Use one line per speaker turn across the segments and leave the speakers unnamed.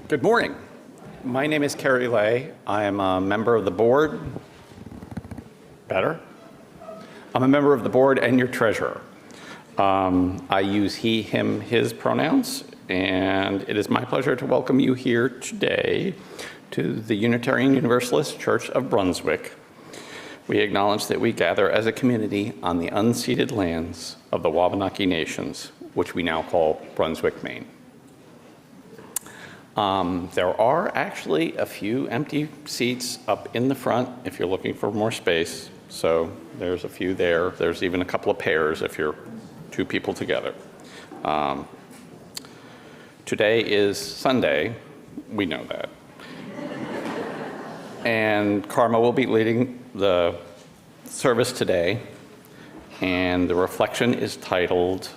Good morning. My name is Kerry Lay. I am a member of the board. Better? I'm a member of the board and your treasurer. I use he, him, his pronouns, and it is my pleasure to welcome you here today to the Unitarian Universalist Church of Brunswick. We acknowledge that we gather as a community on the unceded lands of the Wabanaki Nations, which we now call Brunswick, Maine. There are actually a few empty seats up in the front if you're looking for more space. So there's a few there. There's even a couple of pairs if you're two people together. Today is Sunday. We know that. And Karma will be leading the service today. And the reflection is titled,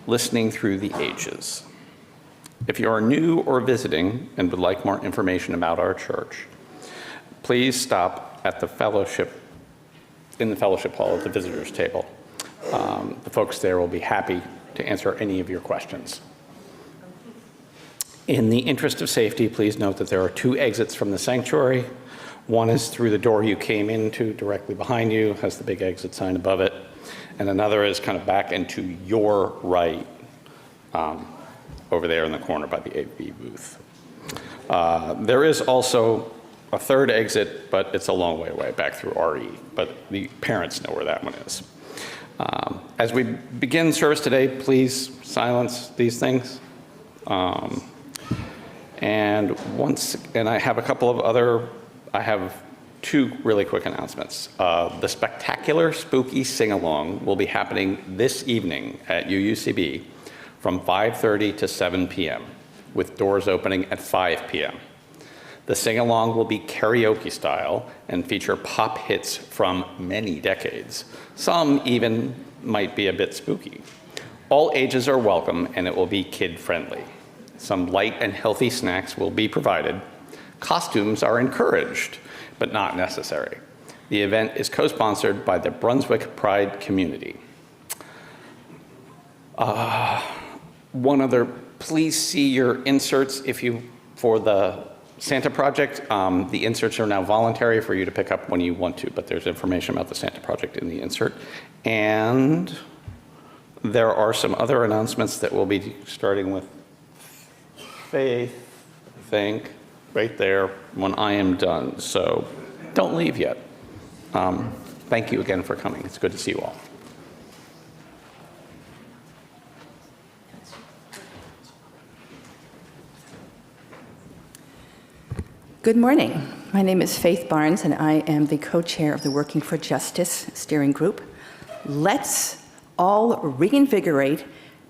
Listening Through the Ages. If you are new or visiting and would like more information about our church, please stop at the in the fellowship hall at the visitors table. The folks there will be happy to answer any of your questions. In the interest of safety, please note that there are two exits from the sanctuary. One is through the door you came into directly behind you, has the big exit sign above it, and another is kind of back and to your right, over there in the corner by the AV booth. There is also a third exit, but it's a long way away back through RE, but the parents know where that one is. As we begin service today, please silence these things. And I have two really quick announcements. The spectacular spooky sing-along will be happening this evening at UUCB from 5:30 to 7 p.m., with doors opening at 5 p.m. The sing-along will be karaoke style and feature pop hits from many decades. Some even might be a bit spooky. All ages are welcome, and it will be kid-friendly. Some light and healthy snacks will be provided. Costumes are encouraged, but not necessary. The event is co-sponsored by the Brunswick Pride community. One other, please see your inserts for the Santa Project. The inserts are now voluntary for you to pick up when you want to, but there's information about the Santa Project in the insert. And there are some other announcements that we'll be starting with Faith, I think, right there when I am done. So don't leave yet. Thank you again for coming. It's good to see you all.
Good morning. My name is Faith Barnes, and I am the co-chair of the Working for Justice steering group. Let's all reinvigorate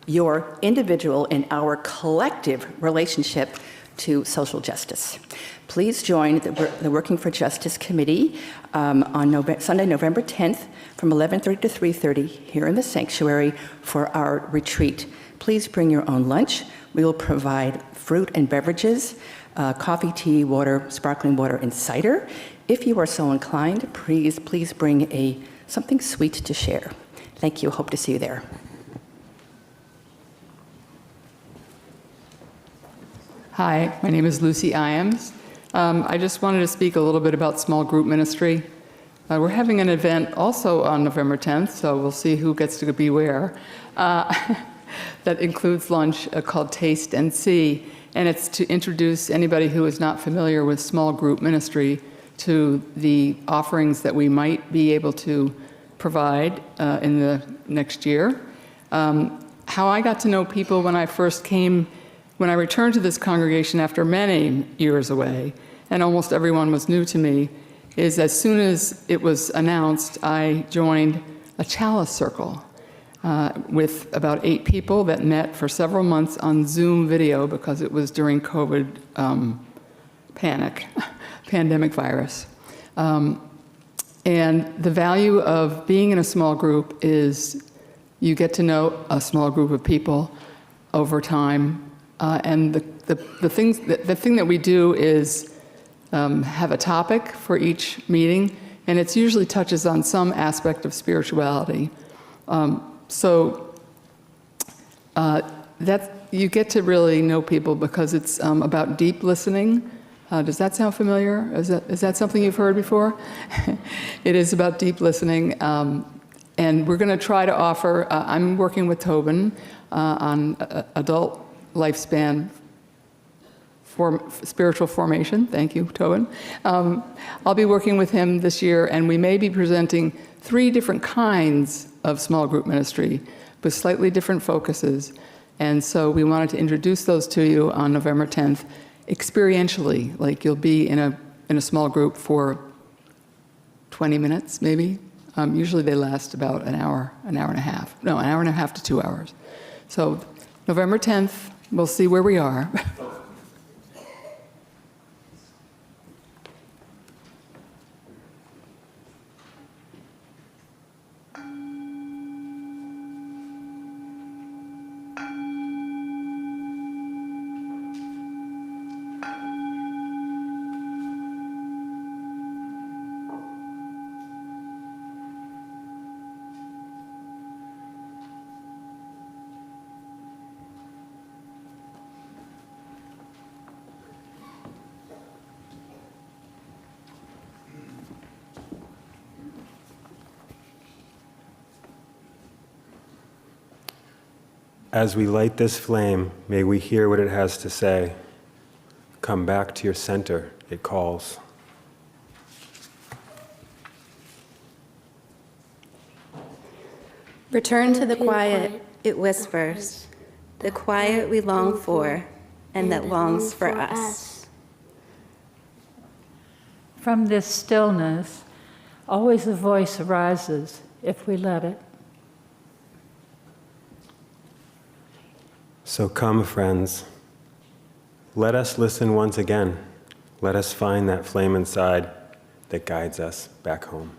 your individual and our collective relationship to social justice. Please join the Working for Justice Committee on Sunday, November 10th from 11:30 to 3:30 here in the sanctuary for our retreat. Please bring your own lunch. We will provide fruit and beverages, coffee, tea, water, sparkling water, and cider. If you are so inclined, please bring something sweet to share. Thank you. Hope to see you there.
Hi, my name is Lucy Iams. I just wanted to speak a little bit about small group ministry. We're having an event also on November 10th, so we'll see who gets to be where. That includes lunch called Taste and See, and it's to introduce anybody who is not familiar with small group ministry to the offerings that we might be able to provide in the next year. How I got to know people when I returned to this congregation after many years away, and almost everyone was new to me, is as soon as it was announced, I joined a chalice circle with about 8 people that met for several months on Zoom video because it was during COVID pandemic virus. And the value of being in a small group is you get to know a small group of people over time. And the thing that we do is have a topic for each meeting, and it usually touches on some aspect of spirituality. So you get to really know people because it's about deep listening. Does that sound familiar? Is that something you've heard before? It is about deep listening. And we're going to try to offer, I'm working with Tobin on adult lifespan spiritual formation. Thank you, Tobin. I'll be working with him this year, and we may be presenting 3 different kinds of small group ministry with slightly different focuses. And so we wanted to introduce those to you on November 10th experientially, like you'll be in a small group for 20 minutes, maybe. Usually they last about an hour and a half. No, an hour and a half to 2 hours. So November 10th, we'll see where we are.
As we light this flame, may we hear what it has to say. Come back to your center, it calls.
Return to the quiet, it whispers, the quiet we long for and that longs for us.
From this stillness, always a voice arises if we let it.
So come, friends. Let us listen once again. Let us find that flame inside that guides us back home.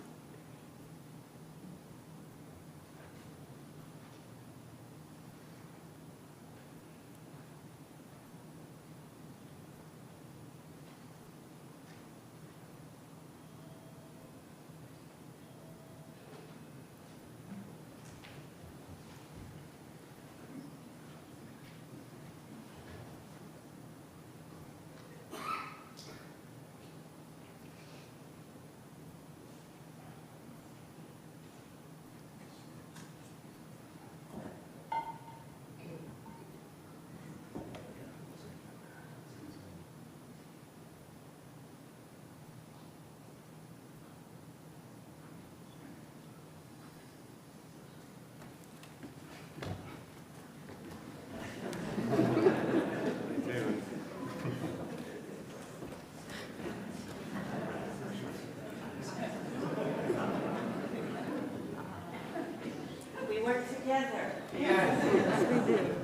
We work together.
Yes, we do.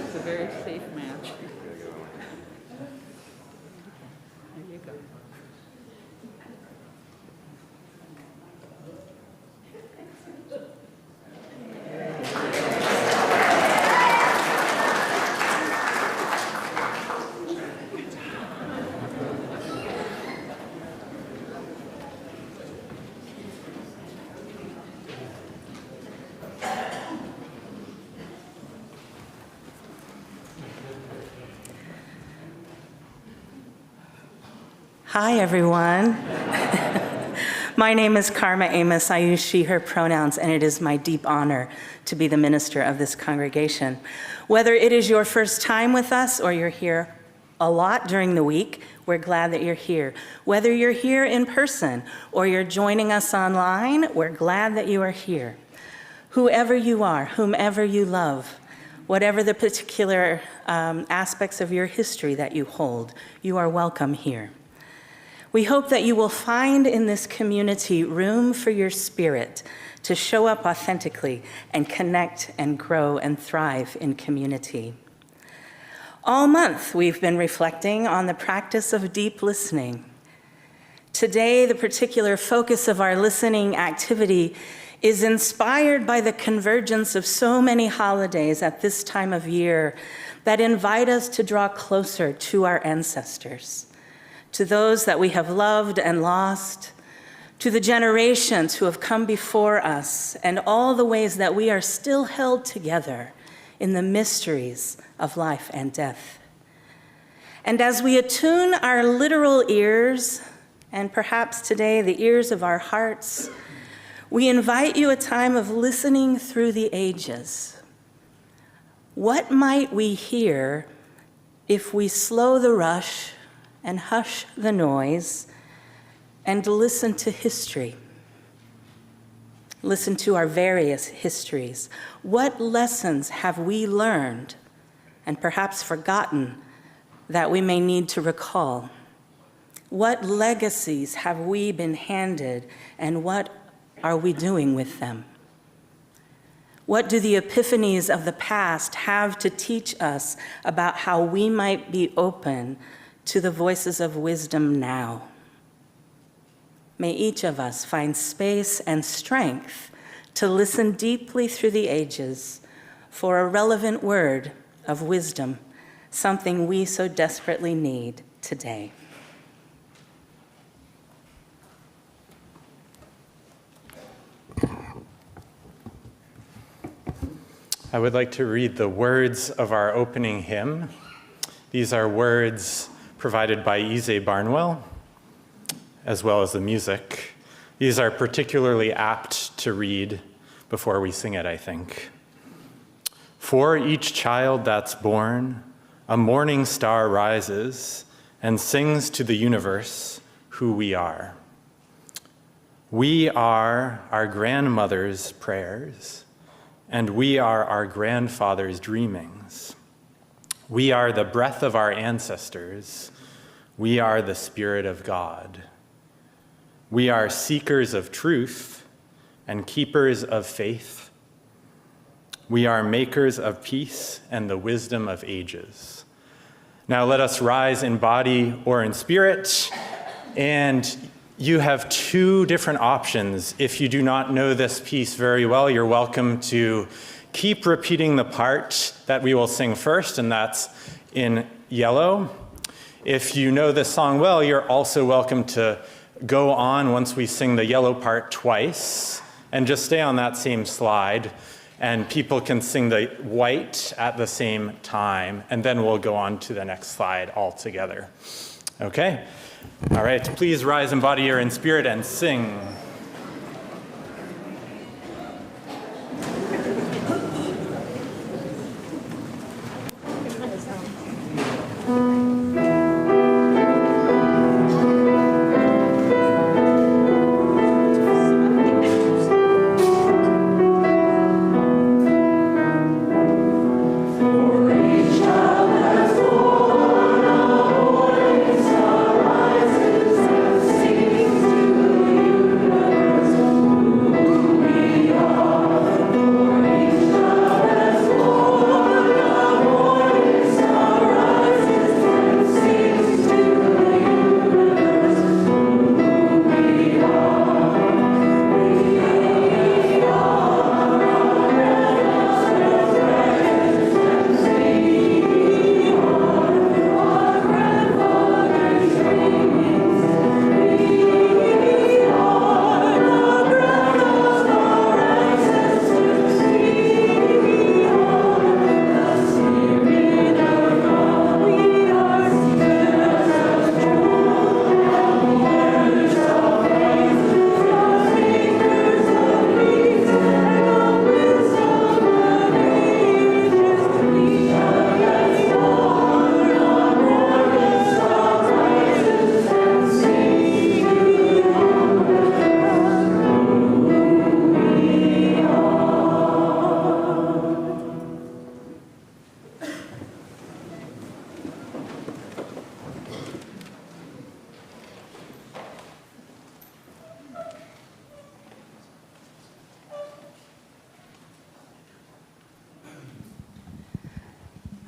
It's a very safe match. There you go.
Hi, everyone. My name is Karma Amos. I use she, her pronouns, and it is my deep honor to be the minister of this congregation. Whether it is your first time with us or you're here a lot during the week, we're glad that you're here. Whether you're here in person or you're joining us online, we're glad that you are here. Whoever you are, whomever you love, whatever the particular aspects of your history that you hold, you are welcome here. We hope that you will find in this community room for your spirit to show up authentically and connect and grow and thrive in community. All month, we've been reflecting on the practice of deep listening. Today, the particular focus of our listening activity is inspired by the convergence of so many holidays at this time of year that invite us to draw closer to our ancestors, to those that we have loved and lost, to the generations who have come before us, and all the ways that we are still held together in the mysteries of life and death. And as we attune our literal ears, and perhaps today the ears of our hearts, we invite you a time of listening through the ages. What might we hear if we slow the rush and hush the noise and listen to history? Listen to our various histories. What lessons have we learned and perhaps forgotten that we may need to recall? What legacies have we been handed, and what are we doing with them? What do the epiphanies of the past have to teach us about how we might be open to the voices of wisdom now? May each of us find space and strength to listen deeply through the ages for a relevant word of wisdom, something we so desperately need today.
I would like to read the words of our opening hymn. These are words provided by Ise Barnwell, as well as the music. These are particularly apt to read before we sing it, I think. For each child that's born, a morning star rises and sings to the universe who we are. We are our grandmother's prayers, and we are our grandfather's dreamings. We are the breath of our ancestors. We are the Spirit of God. We are seekers of truth and keepers of faith. We are makers of peace and the wisdom of ages. Now let us rise in body or in spirit, and you have two different options. If you do not know this piece very well, you're welcome to keep repeating the part that we will sing first, and that's in yellow. If you know this song well, you're also welcome to go on once we sing the yellow part twice, and just stay on that same slide, and people can sing the white at the same time, and then we'll go on to the next slide all together. Okay? All right, please rise in body or in spirit and sing.
Rises and sings to the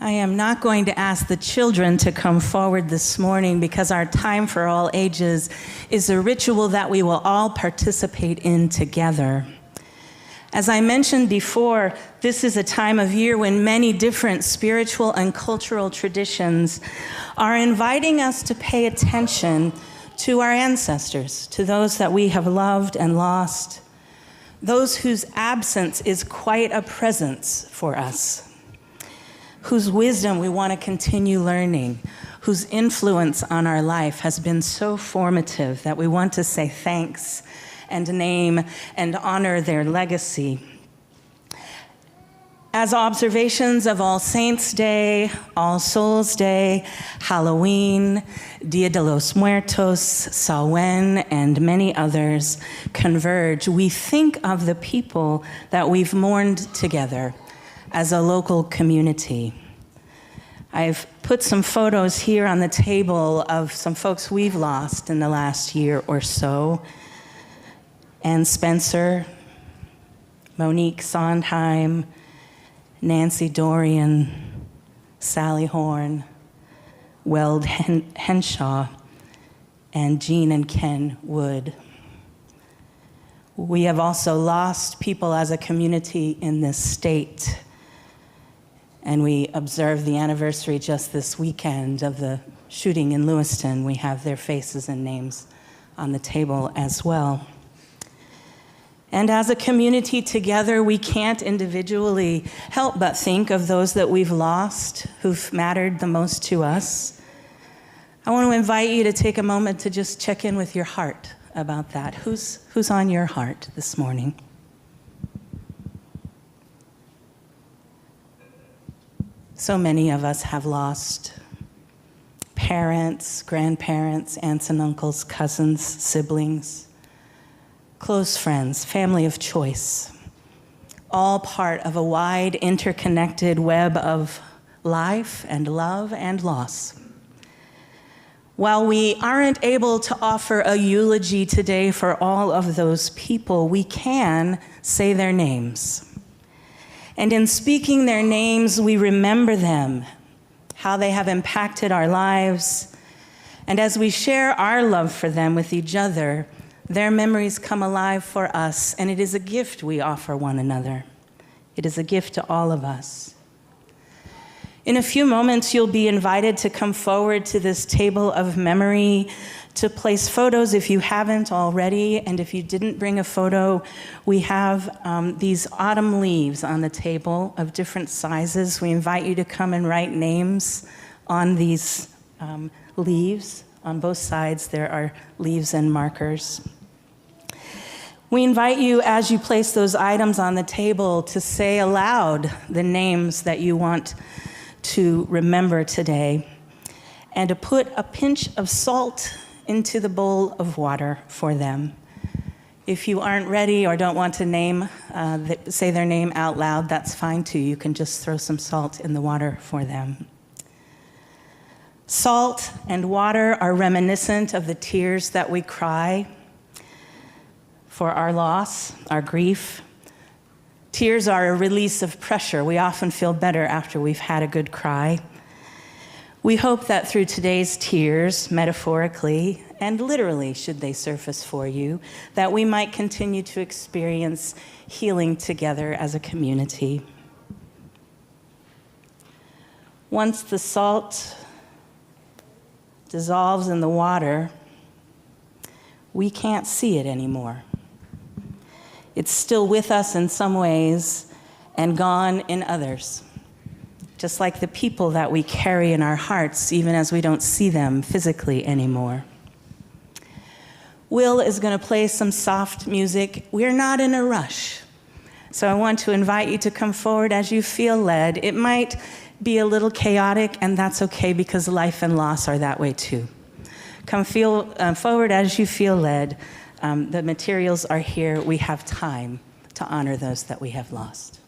I am not going to ask the children to come forward this morning because our time for all ages is a ritual that we will all participate in together. As I mentioned before, this is a time of year when many different spiritual and cultural traditions are inviting us to pay attention to our ancestors, to those that we have loved and lost, those whose absence is quite a presence for us, whose wisdom we want to continue learning, whose influence on our life has been so formative that we want to say thanks and name and honor their legacy. As observations of All Saints' Day, All Souls' Day, Halloween, Dia de los Muertos, Samhain, and many others converge, we think of the people that we've mourned together as a local community. I've put some photos here on the table of some folks we've lost in the last year or so. Ann Spencer, Monique Sondheim, Nancy Dorian, Sally Horn, Weld Henshaw, and Jean and Ken Wood. We have also lost people as a community in this state, and we observed the anniversary just this weekend of the shooting in Lewiston. We have their faces and names on the table as well. And as a community together, we can't individually help but think of those that we've lost, who've mattered the most to us. I want to invite you to take a moment to just check in with your heart about that. Who's on your heart this morning? So many of us have lost parents, grandparents, aunts and uncles, cousins, siblings, close friends, family of choice, all part of a wide, interconnected web of life and love and loss. While we aren't able to offer a eulogy today for all of those people, we can say their names. And in speaking their names, we remember them, how they have impacted our lives. And as we share our love for them with each other, their memories come alive for us, and it is a gift we offer one another. It is a gift to all of us. In a few moments, you'll be invited to come forward to this table of memory to place photos if you haven't already, and if you didn't bring a photo, we have these autumn leaves on the table of different sizes. We invite you to come and write names on these leaves. On both sides, there are leaves and markers. We invite you, as you place those items on the table, to say aloud the names that you want to remember today, and to put a pinch of salt into the bowl of water for them. If you aren't ready or don't want to say their name out loud, that's fine too. You can just throw some salt in the water for them. Salt and water are reminiscent of the tears that we cry for our loss, our grief. Tears are a release of pressure. We often feel better after we've had a good cry. We hope that through today's tears, metaphorically and literally, should they surface for you, that we might continue to experience healing together as a community. Once the salt dissolves in the water, we can't see it anymore. It's still with us in some ways and gone in others, just like the people that we carry in our hearts, even as we don't see them physically anymore. Will is going to play some soft music. We're not in a rush, so I want to invite you to come forward as you feel led. It might be a little chaotic, and that's okay, because life and loss are that way too. Come forward as you feel led. The materials are here. We have time to honor those that we have lost.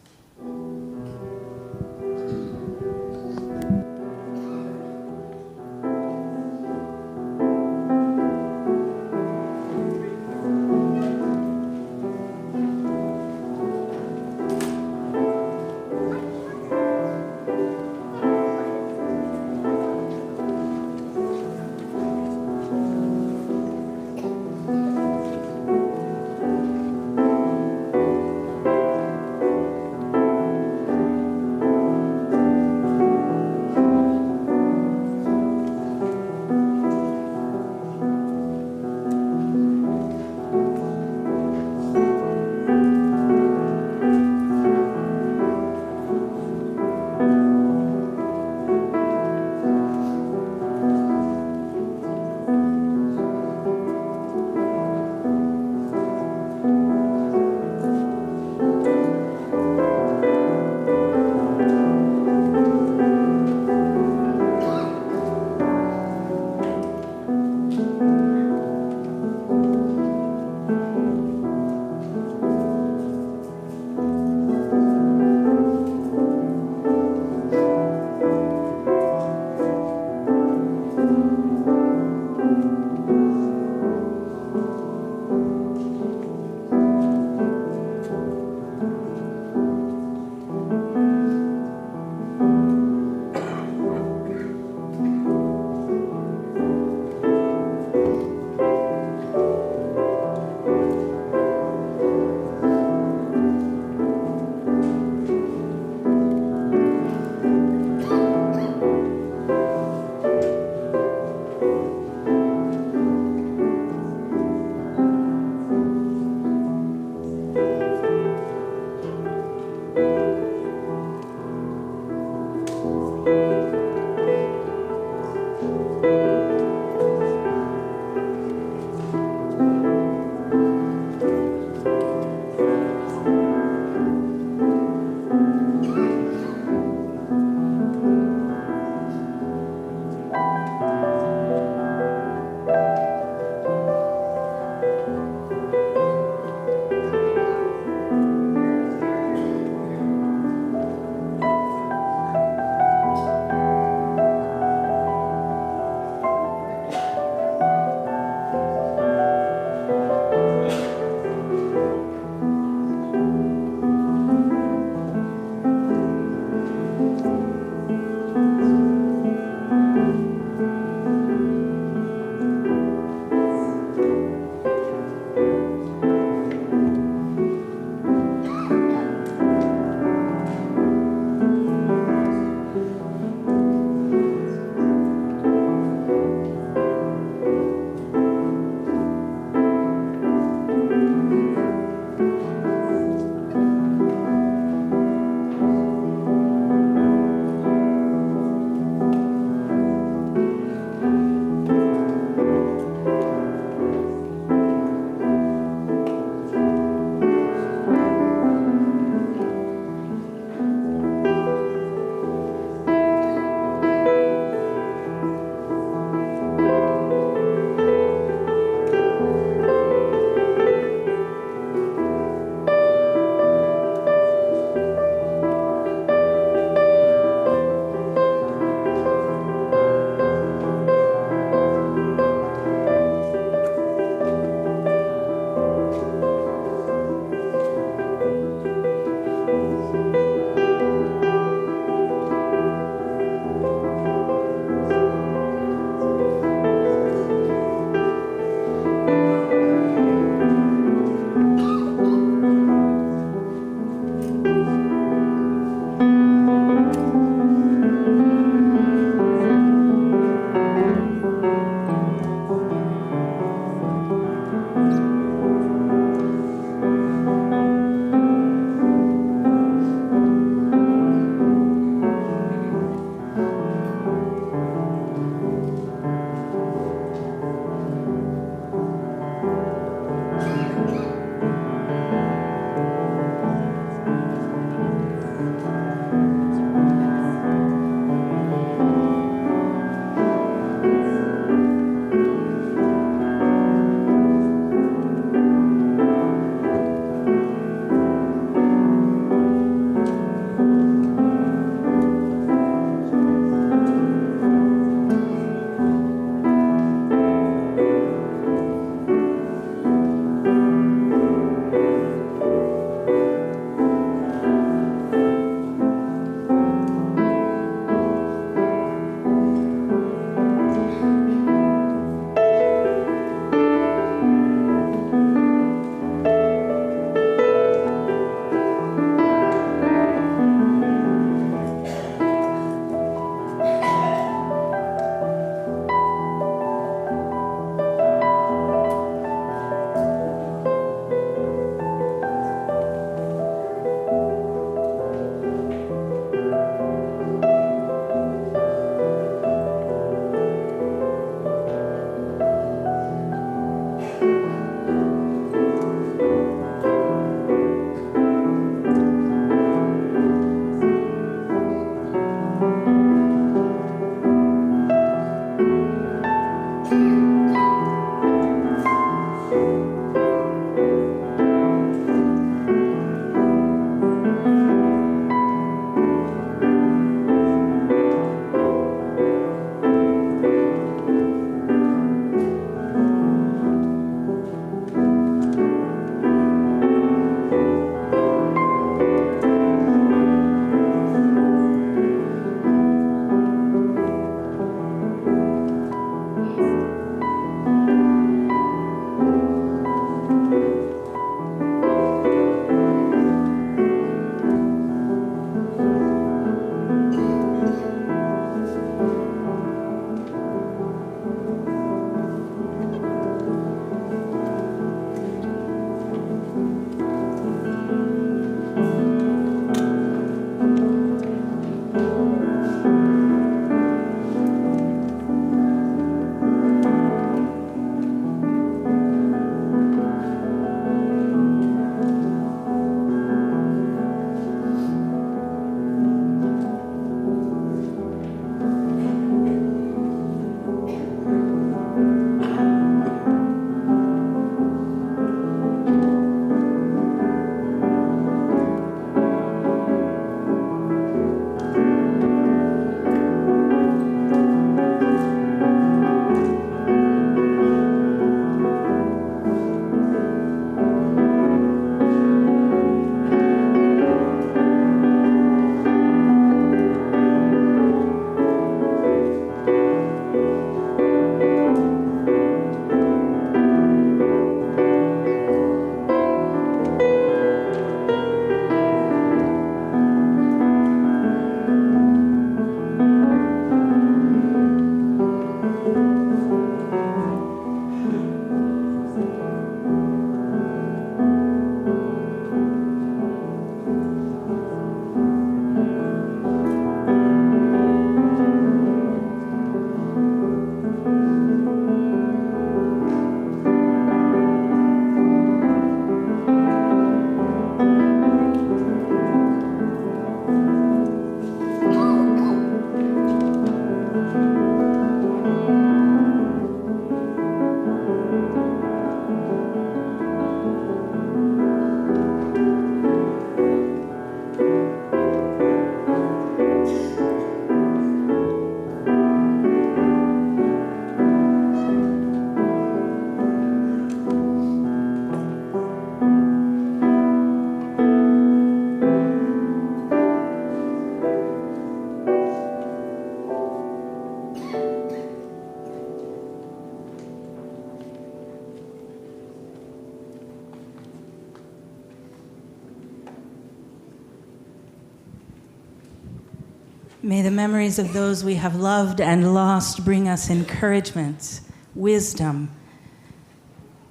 May the memories of those we have loved and lost bring us encouragement, wisdom,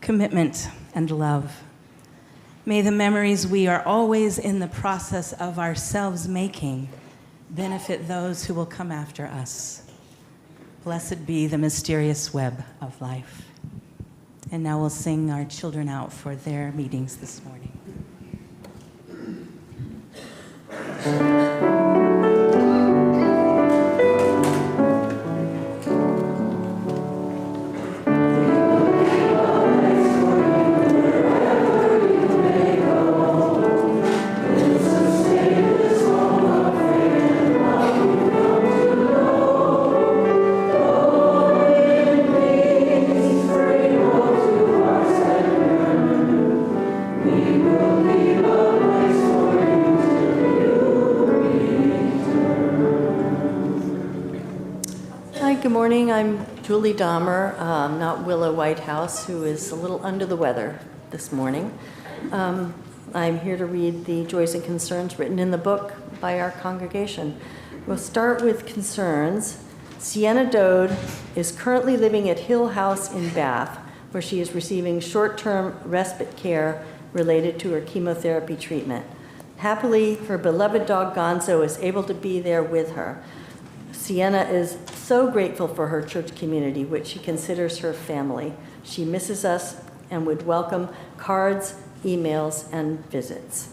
commitment, and love. May the memories we are always in the process of ourselves making benefit those who will come after us. Blessed be the mysterious web of life. And now we'll sing our children out for their meetings this morning.
Good morning. I'm Julie Dahmer, not Willa Whitehouse, who is a little under the weather this morning. I'm here to read the joys and concerns written in the book by our congregation. We'll start with concerns. Sienna Dode is currently living at Hill House in Bath, where she is receiving short-term respite care related to her chemotherapy treatment. Happily, her beloved dog Gonzo is able to be there with her. Sienna is so grateful for her church community, which she considers her family. She misses us and would welcome cards, emails, and visits.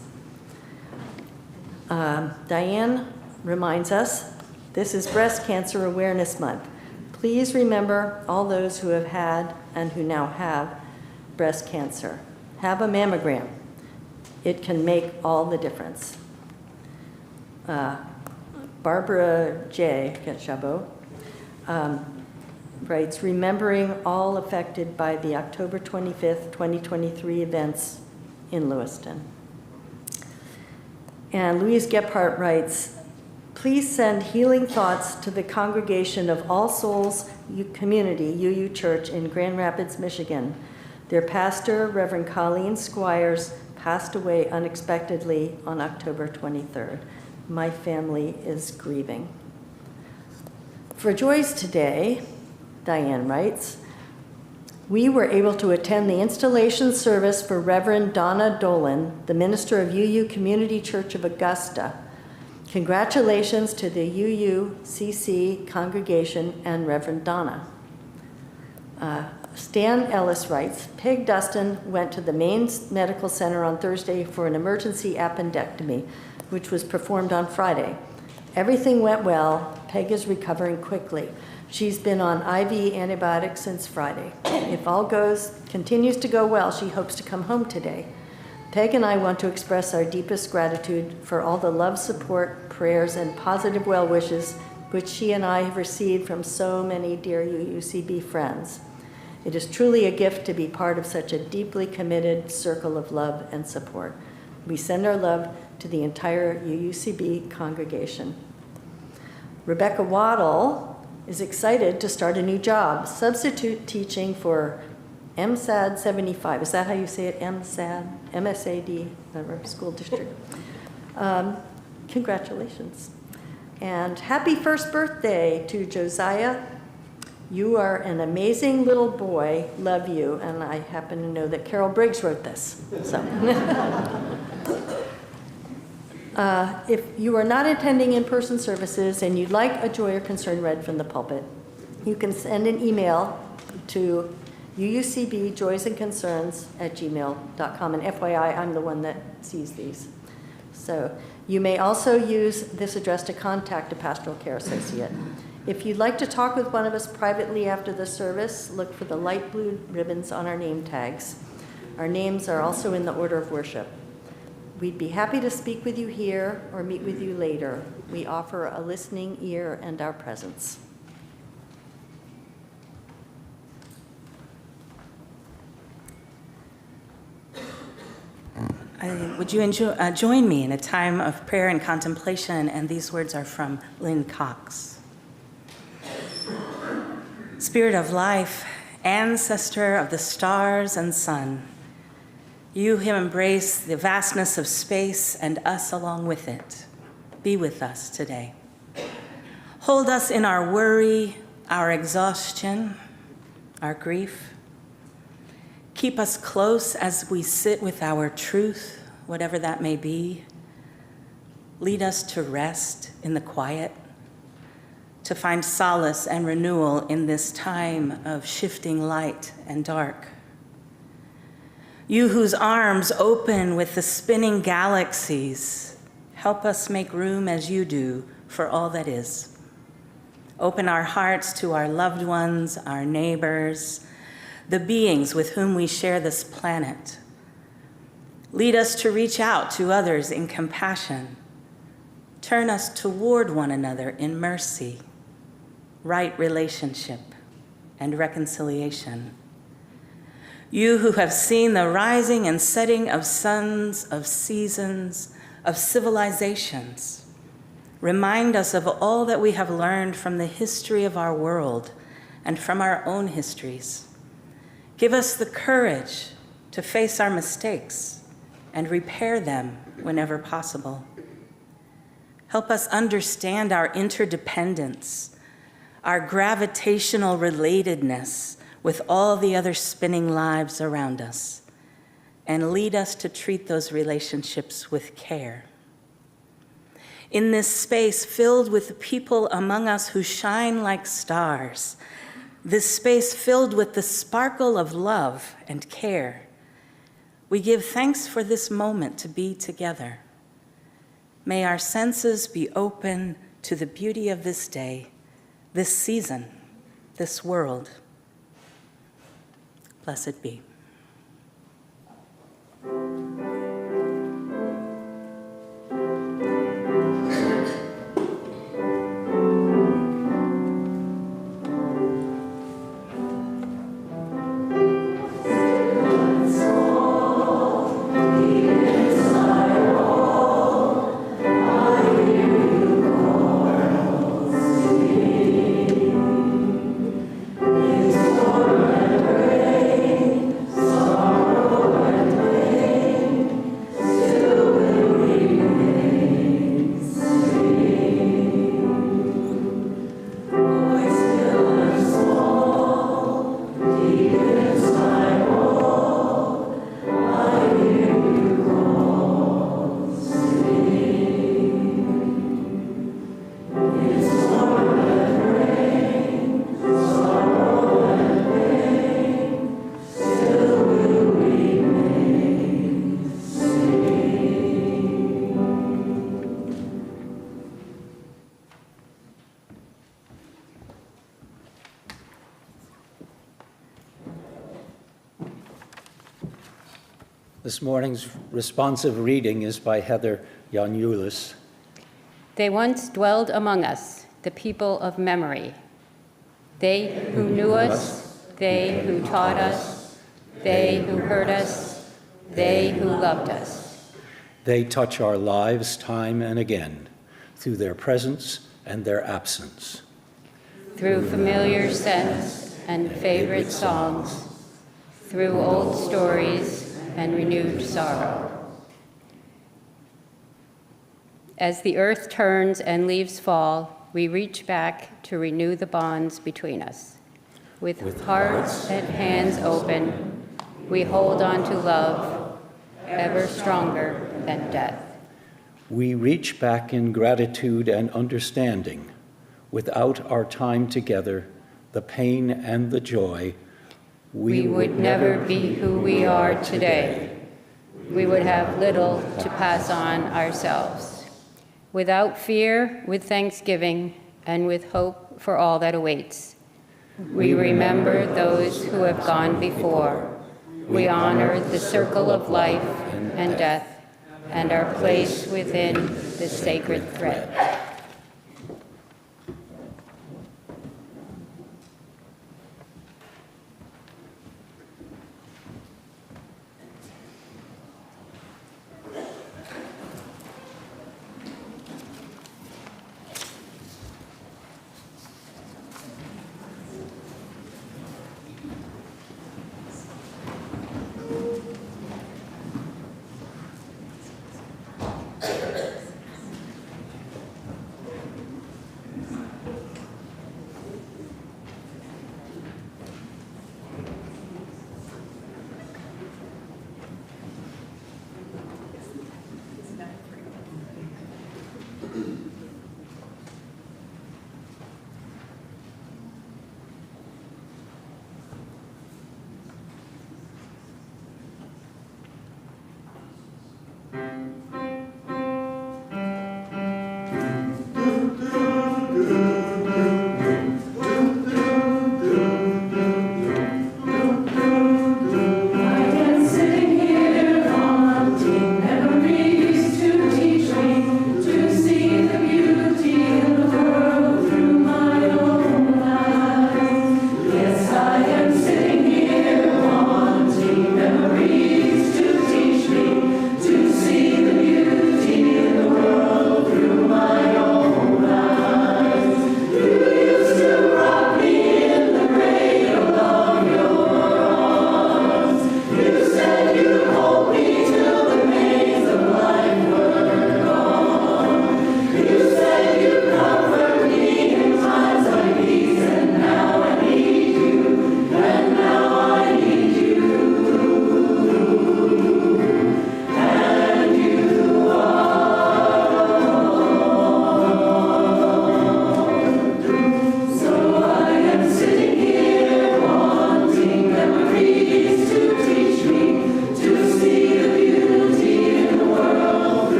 Diane reminds us, this is Breast Cancer Awareness Month. Please remember all those who have had and who now have breast cancer. Have a mammogram. It can make all the difference. Barbara J. Chabot writes, remembering all affected by the October 25th, 2023 events in Lewiston. And Louise Gephardt writes, please send healing thoughts to the congregation of All Souls Community, UU Church in Grand Rapids, Michigan. Their pastor, Reverend Colleen Squires, passed away unexpectedly on October 23rd. My family is grieving. For joys today, Diane writes, we were able to attend the installation service for Reverend Donna Dolan, the minister of UU Community Church of Augusta. Congratulations to the UUCC congregation and Reverend Donna. Stan Ellis writes, Peg Dustin went to the Maine Medical Center on Thursday for an emergency appendectomy, which was performed on Friday. Everything went well. Peg is recovering quickly. She's been on IV antibiotics since Friday. If all continues to go well, she hopes to come home today. Peg and I want to express our deepest gratitude for all the love, support, prayers, and positive well wishes which she and I have received from so many dear UUCB friends. It is truly a gift to be part of such a deeply committed circle of love and support. We send our love to the entire UUCB congregation. Rebecca Waddle is excited to start a new job, substitute teaching for MSAD 75. Is that how you say it? MSAD? MSAD, whatever, school district. Congratulations. And happy first birthday to Josiah. You are an amazing little boy. Love you. And I happen to know that Carol Briggs wrote this. So. If you are not attending in-person services and you'd like a joy or concern read from the pulpit, you can send an email to uucbjoysandconcerns@gmail.com. And FYI, I'm the one that sees these. So you may also use this address to contact a pastoral care associate. If you'd like to talk with one of us privately after the service, look for the light blue ribbons on our name tags. Our names are also in the order of worship. We'd be happy to speak with you here or meet with you later. We offer a listening ear and our presence.
Would you join me in a time of prayer and contemplation? And these words are from Lynn Cox. Spirit of life, ancestor of the stars and sun, you who embrace the vastness of space and us along with it, be with us today. Hold us in our worry, our exhaustion, our grief. Keep us close as we sit with our truth, whatever that may be. Lead us to rest in the quiet, to find solace and renewal in this time of shifting light and dark. You whose arms open with the spinning galaxies, help us make room as you do for all that is. Open our hearts to our loved ones, our neighbors, the beings with whom we share this planet. Lead us to reach out to others in compassion. Turn us toward one another in mercy, right relationship, and reconciliation. You who have seen the rising and setting of suns, of seasons, of civilizations, remind us of all that we have learned from the history of our world and from our own histories. Give us the courage to face our mistakes and repair them whenever possible. Help us understand our interdependence, our gravitational relatedness with all the other spinning lives around us, and lead us to treat those relationships with care. In this space filled with people among us who shine like stars, this space filled with the sparkle of love and care, we give thanks for this moment to be together. May our senses be open to the beauty of this day, this season, this world. Blessed be.
This morning's responsive reading is by Heather Janulis.
They once dwelled among us, the people of memory. They who knew us, they who taught us, they who heard us, they who loved us.
They touch our lives time and again through their presence and their absence.
Through familiar scents and favorite songs, through old stories and renewed sorrow. As the earth turns and leaves fall, we reach back to renew the bonds between us. With hearts and hands open, we hold on to love, ever stronger than death.
We reach back in gratitude and understanding. Without our time together, the pain and the joy,
we would never be who we are today. We would have little to pass on ourselves. Without fear, with thanksgiving, and with hope for all that awaits, we remember those who have gone before. We honor the circle of life and death and our place within the sacred thread.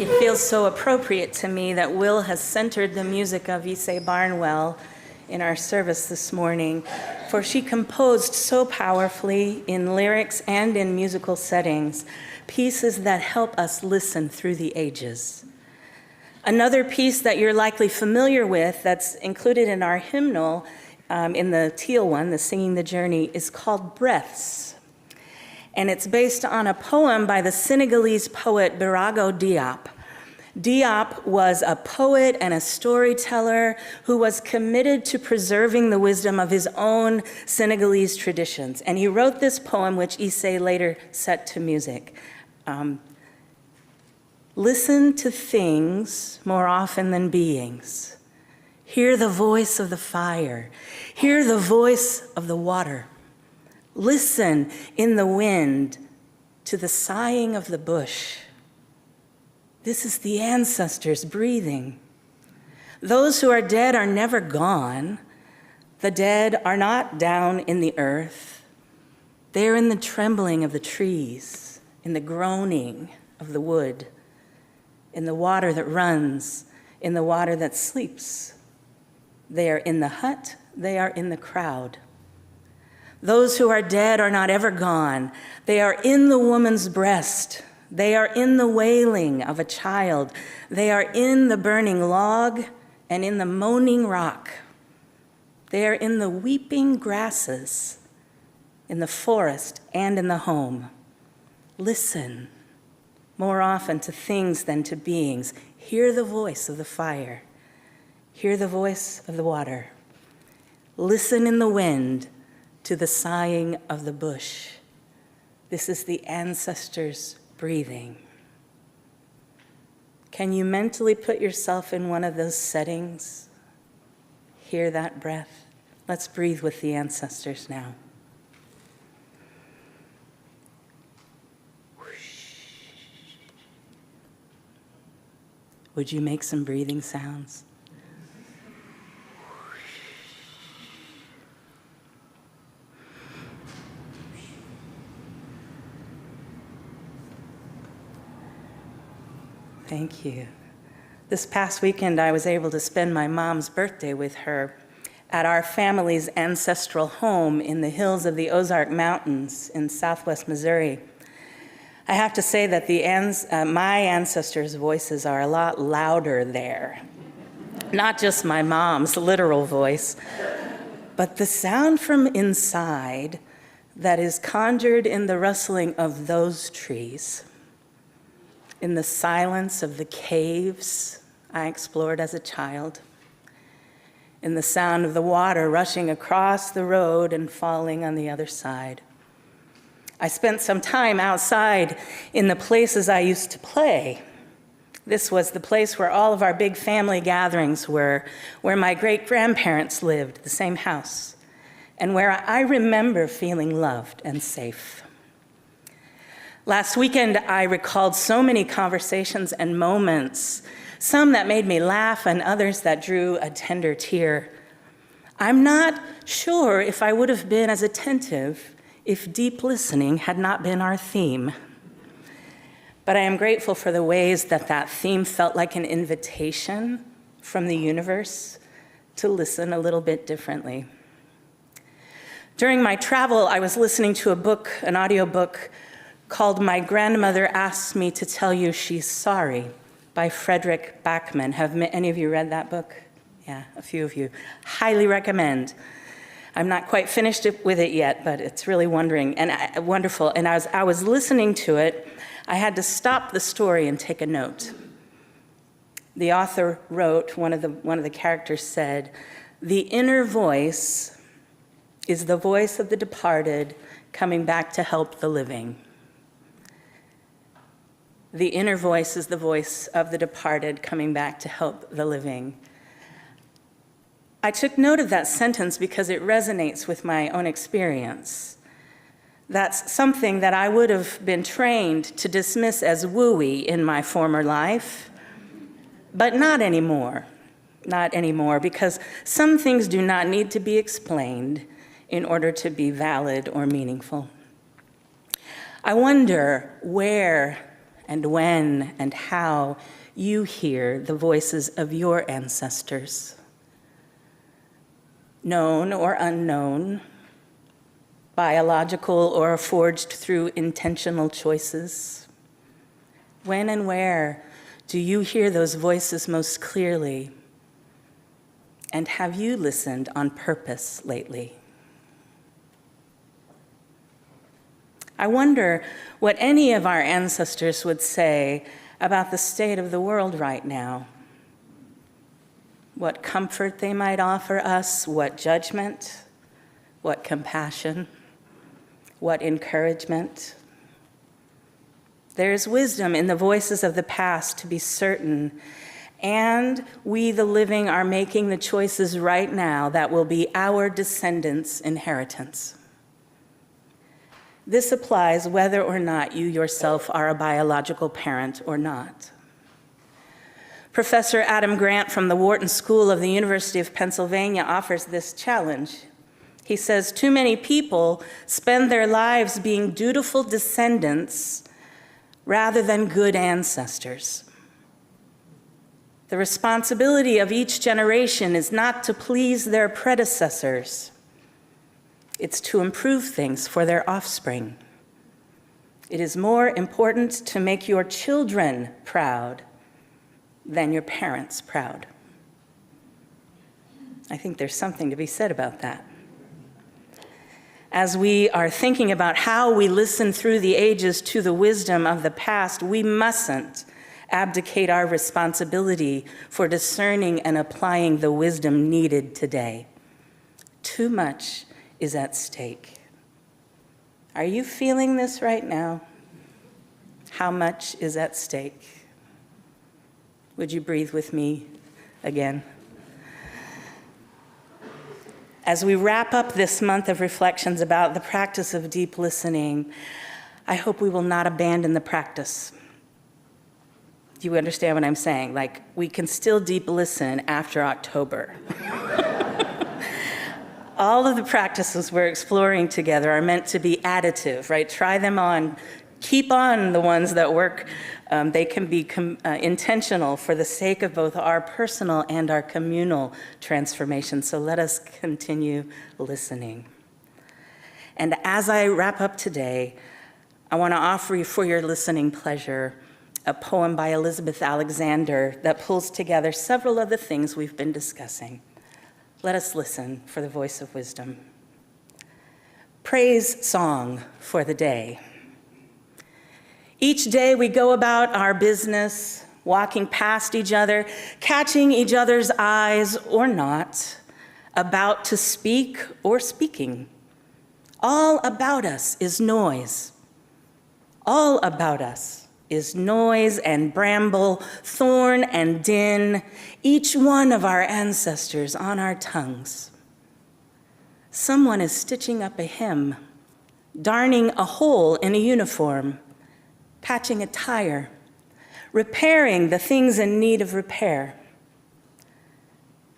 It feels so appropriate to me that Will has centered the music of Ise Barnwell in our service this morning, for she composed so powerfully in lyrics and in musical settings, pieces that help us listen through the ages. Another piece that you're likely familiar with that's included in our hymnal, in the teal one, the Singing the Journey, is called Breaths. And it's based on a poem by the Senegalese poet Birago Diop. Diop was a poet and a storyteller who was committed to preserving the wisdom of his own Senegalese traditions. And he wrote this poem, which Issei later set to music. Listen to things more often than beings. Hear the voice of the fire. Hear the voice of the water. Listen in the wind to the sighing of the bush. This is the ancestors breathing. Those who are dead are never gone. The dead are not down in the earth. They're in the trembling of the trees, in the groaning of the wood, in the water that runs, in the water that sleeps. They are in the hut, they are in the crowd. Those who are dead are not ever gone. They are in the woman's breast. They are in the wailing of a child. They are in the burning log and in the moaning rock. They are in the weeping grasses, in the forest and in the home. Listen more often to things than to beings. Hear the voice of the fire. Hear the voice of the water. Listen in the wind to the sighing of the bush. This is the ancestors breathing. Can you mentally put yourself in one of those settings? Hear that breath. Let's breathe with the ancestors now. Would you make some breathing sounds? Thank you. This past weekend, I was able to spend my mom's birthday with her at our family's ancestral home in the hills of the Ozark Mountains in southwest Missouri. I have to say that my ancestors' voices are a lot louder there. Not just my mom's literal voice, but the sound from inside that is conjured in the rustling of those trees, in the silence of the caves I explored as a child, in the sound of the water rushing across the road and falling on the other side. I spent some time outside in the places I used to play. This was the place where all of our big family gatherings were, where my great-grandparents lived, the same house, and where I remember feeling loved and safe. Last weekend, I recalled so many conversations and moments, some that made me laugh and others that drew a tender tear. I'm not sure if I would have been as attentive if deep listening had not been our theme. But I am grateful for the ways that that theme felt like an invitation from the universe to listen a little bit differently. During my travel, I was listening to a book, an audiobook, called My Grandmother Asks Me to Tell You She's Sorry by Frederick Backman. Have any of you read that book? Yeah, a few of you. Highly recommend. I'm not quite finished with it yet, but it's really wonderful. And I was listening to it. I had to stop the story and take a note. The author wrote, one of the characters said, "The inner voice is the voice of the departed coming back to help the living." The inner voice is the voice of the departed coming back to help the living. I took note of that sentence because it resonates with my own experience. That's something that I would have been trained to dismiss as wooey in my former life, but not anymore. Not anymore, because some things do not need to be explained in order to be valid or meaningful. I wonder where and when and how you hear the voices of your ancestors, known or unknown, biological or forged through intentional choices. When and where do you hear those voices most clearly? And have you listened on purpose lately? I wonder what any of our ancestors would say about the state of the world right now. What comfort they might offer us, what judgment, what compassion, what encouragement. There is wisdom in the voices of the past, to be certain, and we, the living, are making the choices right now that will be our descendants' inheritance. This applies whether or not you yourself are a biological parent or not. Professor Adam Grant from the Wharton School of the University of Pennsylvania offers this challenge. He says, too many people spend their lives being dutiful descendants rather than good ancestors. The responsibility of each generation is not to please their predecessors. It's to improve things for their offspring. It is more important to make your children proud than your parents proud. I think there's something to be said about that. As we are thinking about how we listen through the ages to the wisdom of the past, we mustn't abdicate our responsibility for discerning and applying the wisdom needed today. Too much is at stake. Are you feeling this right now? How much is at stake? Would you breathe with me again? As we wrap up this month of reflections about the practice of deep listening, I hope we will not abandon the practice. Do you understand what I'm saying? Like, we can still deep listen after October. All of the practices we're exploring together are meant to be additive, right? Try them on. Keep on the ones that work. They can be intentional for the sake of both our personal and our communal transformation. So let us continue listening. And as I wrap up today, I want to offer you for your listening pleasure a poem by Elizabeth Alexander that pulls together several of the things we've been discussing. Let us listen for the voice of wisdom. Praise song for the day. Each day we go about our business, walking past each other, catching each other's eyes or not, about to speak or speaking. All about us is noise. All about us is noise and bramble, thorn and din, each one of our ancestors on our tongues. Someone is stitching up a hymn, darning a hole in a uniform, patching a tire, repairing the things in need of repair.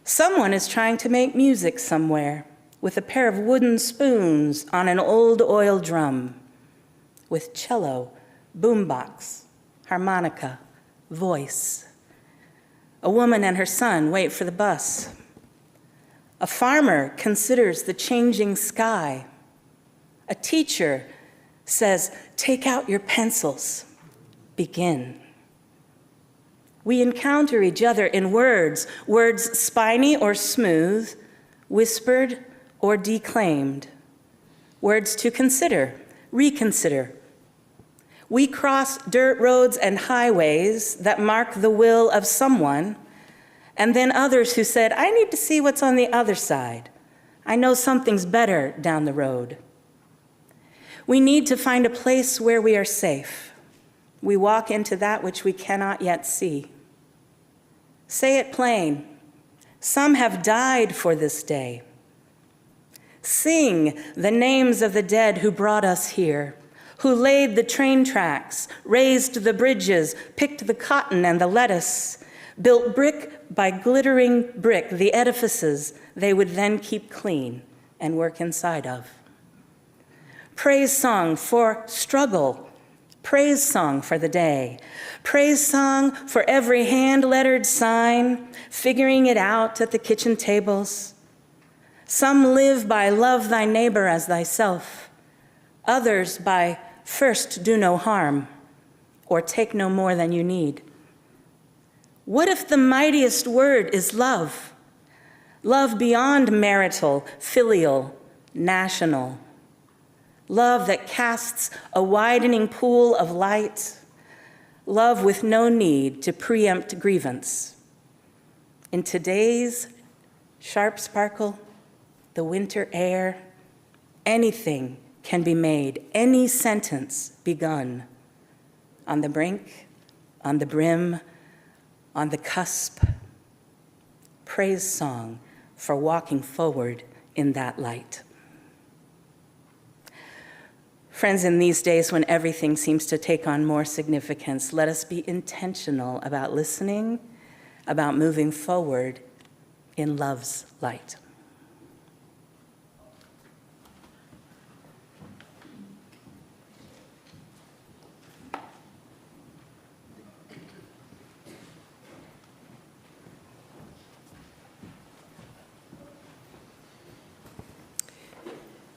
Someone is trying to make music somewhere with a pair of wooden spoons on an old oil drum, with cello, boombox, harmonica, voice. A woman and her son wait for the bus. A farmer considers the changing sky. A teacher says, "Take out your pencils, begin." We encounter each other in words, words spiny or smooth, whispered or declaimed, words to consider, reconsider. We cross dirt roads and highways that mark the will of someone, and then others who said, "I need to see what's on the other side. I know something's better down the road." We need to find a place where we are safe. We walk into that which we cannot yet see. Say it plain. Some have died for this day. Sing the names of the dead who brought us here, who laid the train tracks, raised the bridges, picked the cotton and the lettuce, built brick by glittering brick the edifices they would then keep clean and work inside of. Praise song for struggle, Praise song for the day. Praise song for every hand-lettered sign, figuring it out at the kitchen tables. Some live by love thy neighbor as thyself. Others by first do no harm or take no more than you need. What if the mightiest word is love? Love beyond marital, filial, national. Love that casts a widening pool of light. Love with no need to preempt grievance. In today's sharp sparkle, the winter air, anything can be made, any sentence begun. On the brink, on the brim, on the cusp. Praise song for walking forward in that light. Friends, in these days when everything seems to take on more significance, let us be intentional about listening, about moving forward in love's light.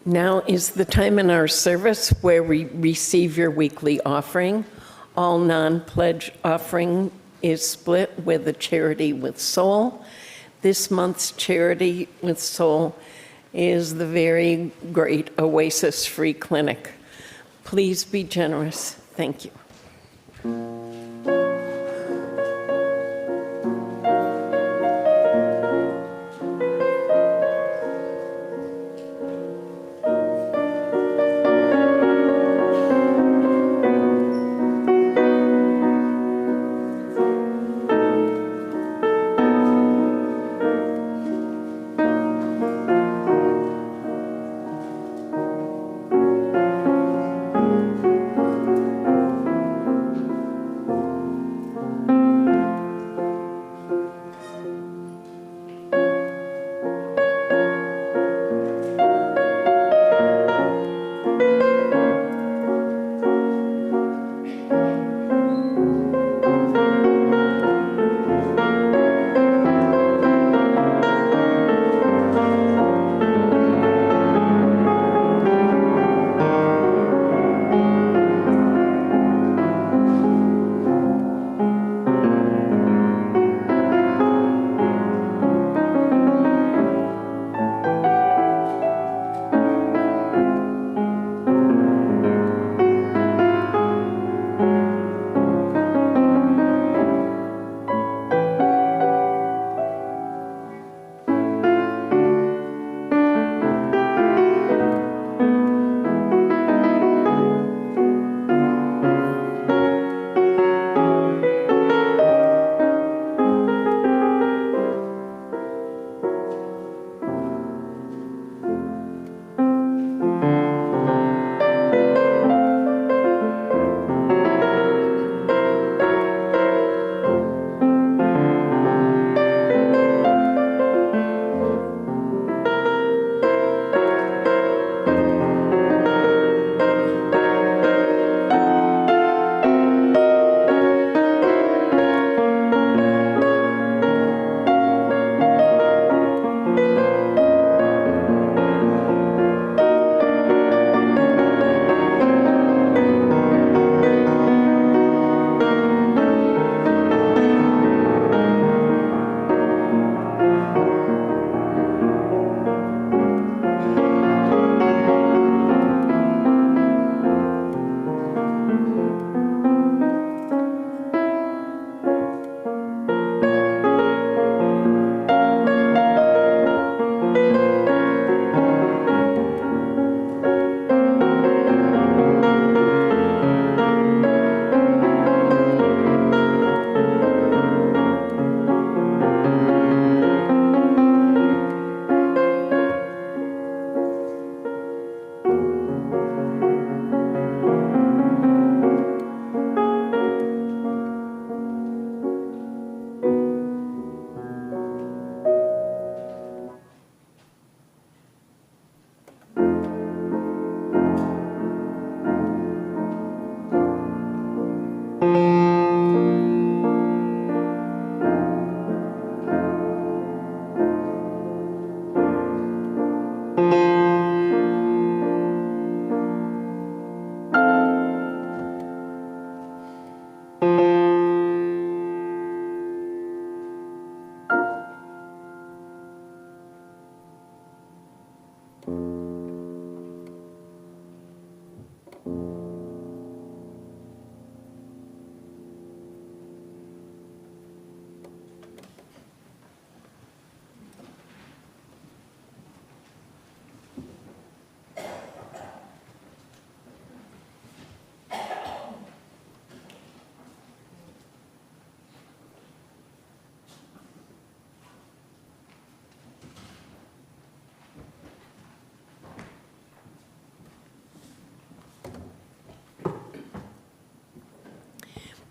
Now is the time in our service where we receive your weekly offering. All non-pledge offering is split with a charity with soul. This month's charity with soul is the very great Oasis Free Clinic. Please be generous. Thank you.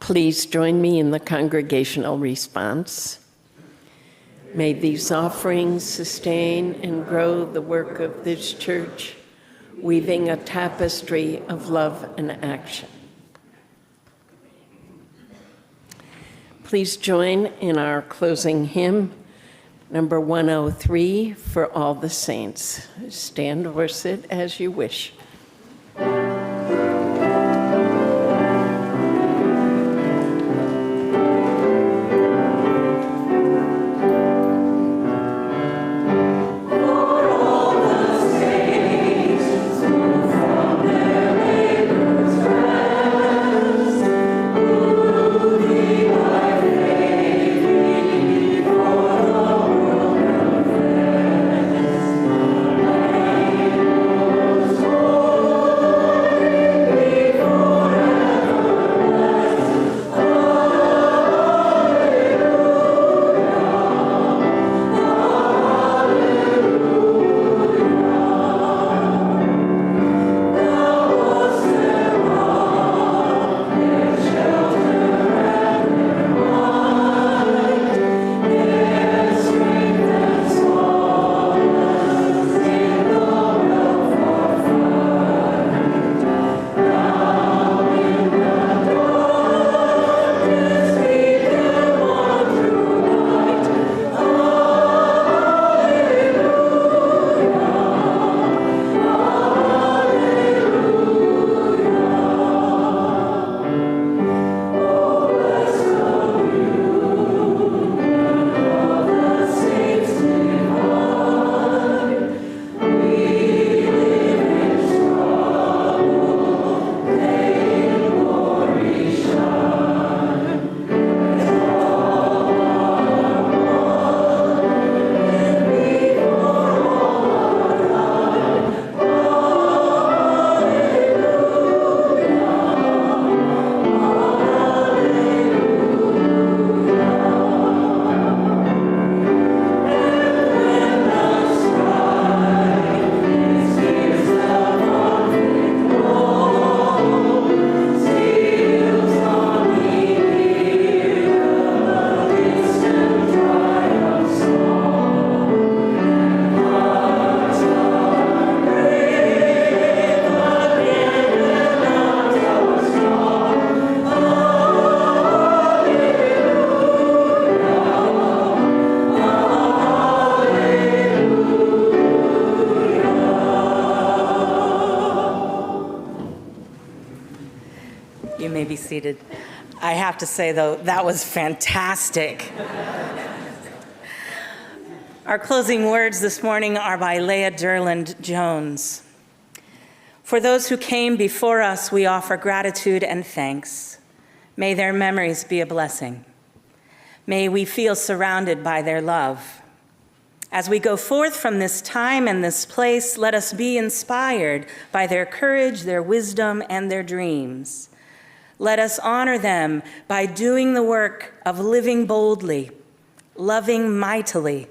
Please join me in the congregational response. May these offerings sustain and grow the work of this church, weaving a tapestry of love and action. Please join in our closing hymn, number 103, For All the Saints. Stand or sit as you wish.
You may be seated. I have to say, though, that was fantastic. Our closing words this morning are by Leah Derland Jones. For those who came before us, we offer gratitude and thanks. May their memories be a blessing. May we feel surrounded by their love. As we go forth from this time and this place, let us be inspired by their courage, their wisdom, and their dreams. Let us honor them by doing the work of living boldly, loving mightily,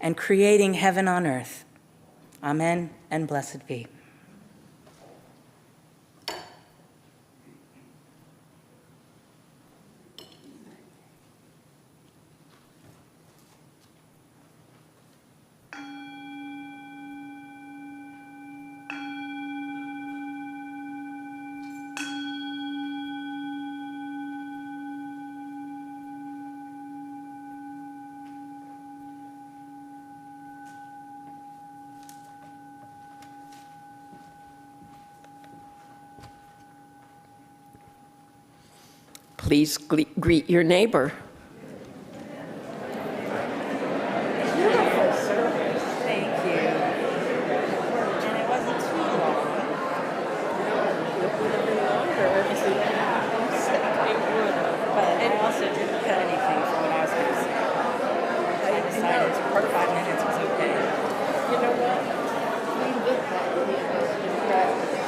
and creating heaven on earth. Amen, and blessed be.
Please greet your neighbor.
Thank you. I also didn't cut anything from what I was going to say. I decided 5 minutes was okay.
You know what? We live that in practice.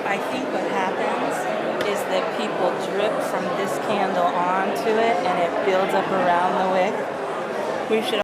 I think what happens is that people drip from this candle onto it and it builds up around the wick. We should